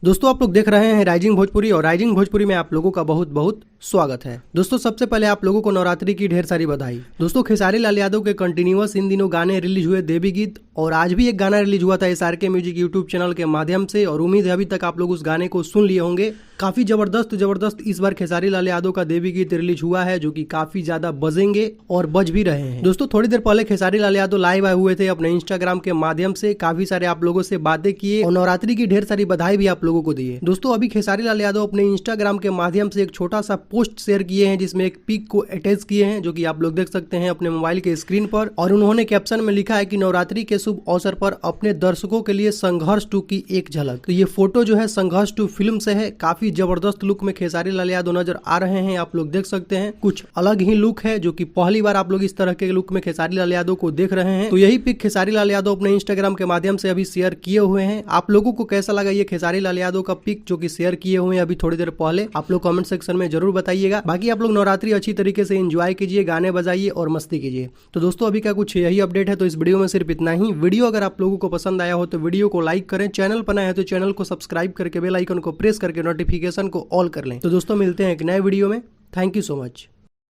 दोस्तों आप लोग देख रहे हैं राइजिंग भोजपुरी और राइजिंग भोजपुरी में आप लोगों का बहुत बहुत स्वागत है। दोस्तों सबसे पहले आप लोगों को नवरात्रि की ढेर सारी बधाई। दोस्तों खेसारी लाल यादव के कंटिन्यूअस इन दिनों गाने रिलीज हुए देवी गीत, और आज भी एक गाना रिलीज हुआ था SRK म्यूजिक यूट्यूब चैनल के माध्यम से, और उम्मीद है अभी तक आप लोग उस गाने को सुन लिए होंगे। काफी जबरदस्त इस बार खेसारी लाल यादव का देवी गीत रिलीज हुआ है, जो कि काफी ज्यादा बजेंगे और बज भी रहे हैं। दोस्तों थोड़ी देर पहले खेसारी लाल यादव लाइव आए हुए थे अपने इंस्टाग्राम के माध्यम से, काफी सारे आप लोगों से बातें किए और नवरात्रि की ढेर सारी बधाई भी आप लोगों को दिए। दोस्तों अभी खेसारी लाल यादव अपने इंस्टाग्राम के माध्यम से एक छोटा सा पोस्ट शेयर किए हैं, जिसमें एक पिक को अटैच किए हैं, जो कि आप लोग देख सकते हैं अपने मोबाइल के स्क्रीन पर। और उन्होंने कैप्शन में लिखा है कि नवरात्रि के शुभ अवसर पर अपने दर्शकों के लिए संघर्ष 2 की एक झलक। तो ये फोटो जो है संघर्ष 2 फिल्म से है। काफी जबरदस्त लुक में खेसारी लाल यादव नजर आ रहे हैं, आप लोग देख सकते हैं। कुछ अलग ही लुक है, जो कि पहली बार आप लोग इस तरह के लुक में खेसारी लाल यादव को देख रहे हैं। तो यही पिक खेसारी लाल यादव अपने इंस्टाग्राम के माध्यम से अभी शेयर किए हुए हैं। आप लोगों को कैसा लगा ये खेसारी लाल यादव का पिक जो कि शेयर किए हुए हैं अभी थोड़ी देर पहले, आप लोग कमेंट सेक्शन में जरूर बताइएगा। बाकी आप लोग नवरात्रि अच्छी तरीके से एंजॉय कीजिए, गाने बजाइए और मस्ती कीजिए। तो दोस्तों अभी का कुछ यही अपडेट है, तो इस वीडियो में सिर्फ इतना ही। वीडियो अगर आप लोगों को पसंद आया हो तो वीडियो को लाइक करें, चैनल पर नए हैं तो चैनल को सब्सक्राइब करके बेल आइकन को प्रेस करके नोटिफिकेशन को ऑल कर लें। तो दोस्तों मिलते हैं एक नए वीडियो में। Thank you so much.